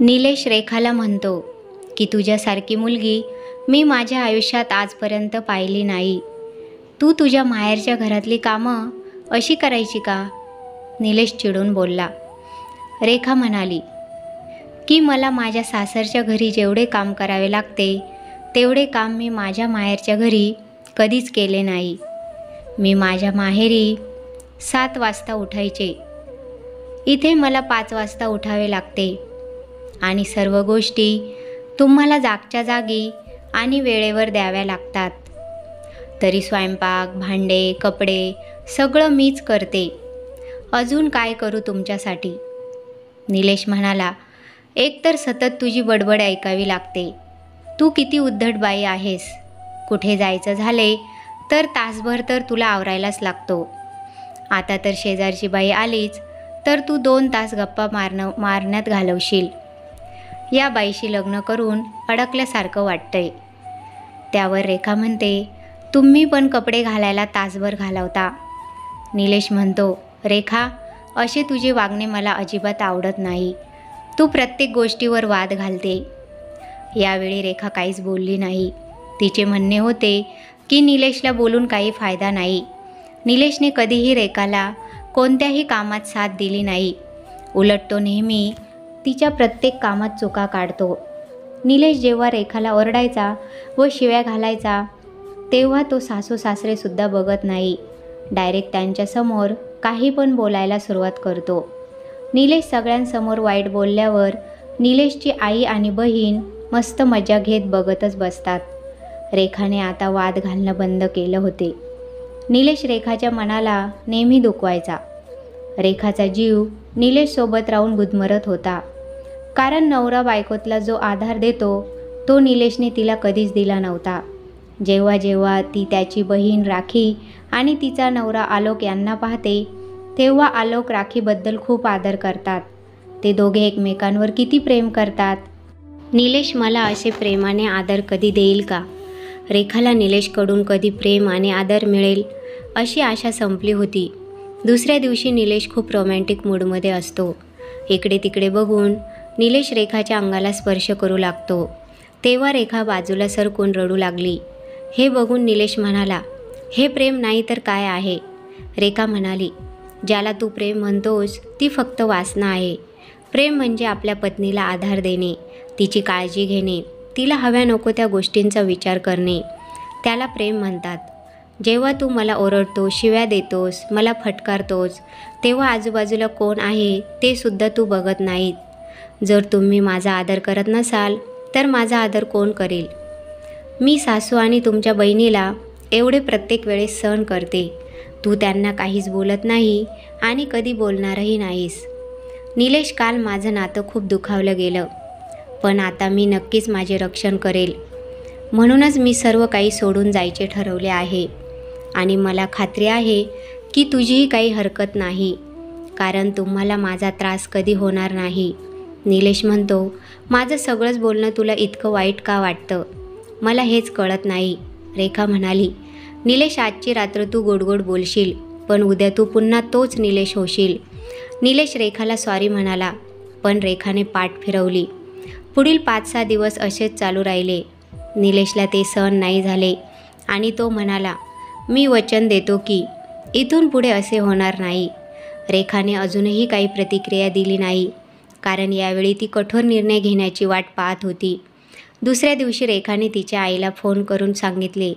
निलेश रेखाला म्हणतो की तुझ्यासारखी मुलगी मी माझ्या आयुष्यात आजपर्यंत पाहिली नाही. तू तुझ्या माहेरच्या घरातली कामं अशी करायची का? निलेश चिडून बोलला. रेखा म्हणाली की मला माझ्या सासरच्या घरी जेवढे काम करावे लागते तेवढे काम मी माझ्या माहेरच्या घरी कधीच केले नाही. मी माझ्या माहेरी 7 वाजता उठायचे, इथे मला 5 वाजता उठावे लागते आणि सर्व गोष्टी तुम्हाला जागच्या जागी आणि वेळेवर द्याव्या लागतात. तरी स्वयंपाक, भांडे, कपडे सगळं मीच करते. अजून काय करू तुमच्यासाठी? निलेश म्हणाला, एकतर सतत तुझी बडबड ऐकावी लागते. तू किती उद्धट बाई आहेस. कुठे जायचं झाले तर तासभर तर तुला आवरायलाच लागतो. आता तर शेजारची बाई आलीच तर तू 2 तास गप्पा मारण्यात घालवशील. या बाईशी लग्न करून अडकल्यासारखं वाटतंय. त्यावर रेखा म्हणते, तुम्ही पण कपडे घालायला तासभर घालवता. निलेश म्हणतो, रेखा, असे तुझे वागणे मला अजिबात आवडत नाही. तू प्रत्येक गोष्टीवर वाद घालते. यावेळी रेखा काहीच बोलली नाही. तिचे म्हणणे होते की निलेशला बोलून काही फायदा नाही. निलेशने कधीही रेखाला कोणत्याही कामात साथ दिली नाही. उलट तो नेहमी तिच्या प्रत्येक कामात चुका काढतो. निलेश जेव्हा रेखाला ओरडायचा व शिव्या घालायचा तेव्हा तो सासू सासरेसुद्धा बघत नाही. डायरेक्ट त्यांच्यासमोर काही पण बोलायला सुरुवात करतो. निलेश सगळ्यांसमोर वाईट बोलल्यावर निलेशची आई आणि बहीण मस्त मजा घेत बघतच बसतात. रेखाने आता वाद घालणं बंद केलं होते. निलेश रेखाच्या मनाला नेहमी दुखवायचा. रेखाचा जीव निलेशसोबत राहून गुदमरत होता. कारण नवरा बायकोतला जो आधार देतो तो निलेशने तिला कधीच दिला नव्हता. जेव्हा जेव्हा ती त्याची बहीण राखी आणि तिचा नवरा आलोक यांना पाहते तेव्हा आलोक राखीबद्दल खूप आदर करतात. ते दोघे एकमेकांवर किती प्रेम करतात. निलेश मला असे प्रेमाने आदर कधी देईल का? रेखाला निलेशकडून कधी प्रेम आणि आदर मिळेल अशी आशा संपली होती. दुसऱ्या दिवशी निलेश खूप रोमॅन्टिक मूडमध्ये असतो. इकडे तिकडे बघून निलेश रेखाच्या अंगाला स्पर्श करू लागतो. तेव्हा रेखा बाजूला सरकून रडू लागली. हे बघून निलेश म्हणाला, हे प्रेम नाही तर काय आहे? रेखा म्हणाली, ज्याला तू प्रेम म्हणतोस ती फक्त वासना आहे. प्रेम म्हणजे आपल्या पत्नीला आधार देणे, तिची काळजी घेणे, तिला हव्या नको त्या गोष्टींचा विचार करणे, त्याला प्रेम म्हणतात. जेव्हा तू मला ओरडतोस, शिव्या देतोस, मला फटकारतोस तेव्हा आजूबाजूला कोण आहे ते सुद्धा तू बघत नाहीत. जर तुम्ही माझा आदर करत नसाल तर माझा आदर कोण करेल? मी सासू आणि तुमच्या बहिणीला एवढे प्रत्येक वेळेस सहन करते. तू त्यांना काहीच बोलत नाही आणि कधी बोलणारही नाहीस. निलेश, काल माझं नातं खूप दुखावलं गेलं, पण आता मी नक्कीच माझे रक्षण करेल. म्हणूनच मी सर्व काही सोडून जायचे ठरवले आहे आणि मला खात्री आहे की तुझीही काही हरकत नाही, कारण तुम्हाला माझा त्रास कधी होणार नाही. निलेश म्हणतो, माझं सगळंच बोलणं तुला इतकं वाईट का वाटतं? मला हेच कळत नाही. रेखा म्हणाली, निलेश, आजची रात्र तू गोडगोड बोलशील पण उद्या तू पुन्हा तोच निलेश होशील. निलेश रेखाला सॉरी म्हणाला पण रेखाने पाठ फिरवली. पुढील 5-6 दिवस असेच चालू राहिले. निलेशला ते सहन नाही झाले आणि तो म्हणाला, मी वचन देतो की इथून पुढे असे होणार नाही. रेखाने अजूनही काही प्रतिक्रिया दिली नाही, कारण यावेळी ती कठोर निर्णय घेण्याची वाट पाहत होती. दुसऱ्या दिवशी रेखाने तिच्या आईला फोन करून सांगितले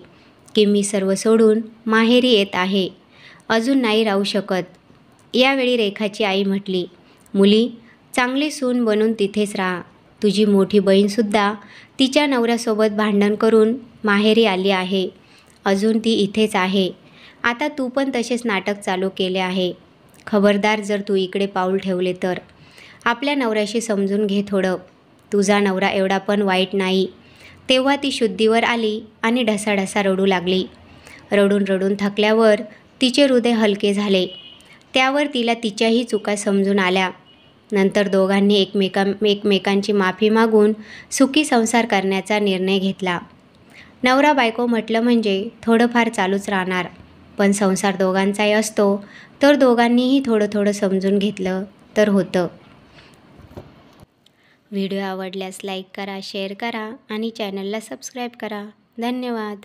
की मी सर्व सोडून माहेरी येत आहे, अजून नाही राहू शकत. यावेळी रेखाची आई म्हटली, मुली, चांगली सून बनून तिथेच राहा. तुझी मोठी बहीणसुद्धा तिच्या नवऱ्यासोबत भांडण करून माहेरी आली आहे, अजून ती इथेच आहे. आता तू पण तसेच नाटक चालू केले आहे. खबरदार जर तू इकडे पाऊल ठेवले तर. आपल्या नवऱ्याशी समजून घे थोडं. तुझा नवरा एवढा पण वाईट नाही. तेव्हा ती शुद्धीवर आली आणि ढसाढसा रडू लागली. रडून रडून थकल्यावर तिचे हृदय हलके झाले. त्यावर तिला तिच्याही चुका समजून आल्या. नंतर दोघांनी एकमेकांची माफी मागून सुखी संसार करण्याचा निर्णय घेतला. नवरा बायको म्हटलं म्हणजे थोडंफार चालूच राहणार, पण संसार दोघांचाही असतो तर दोघांनीही थोडं थोडं समजून घेतलं तर होतं. व्हिडिओ आवडल्यास लाईक करा, शेअर करा आणि चॅनलला सबस्क्राईब करा. धन्यवाद.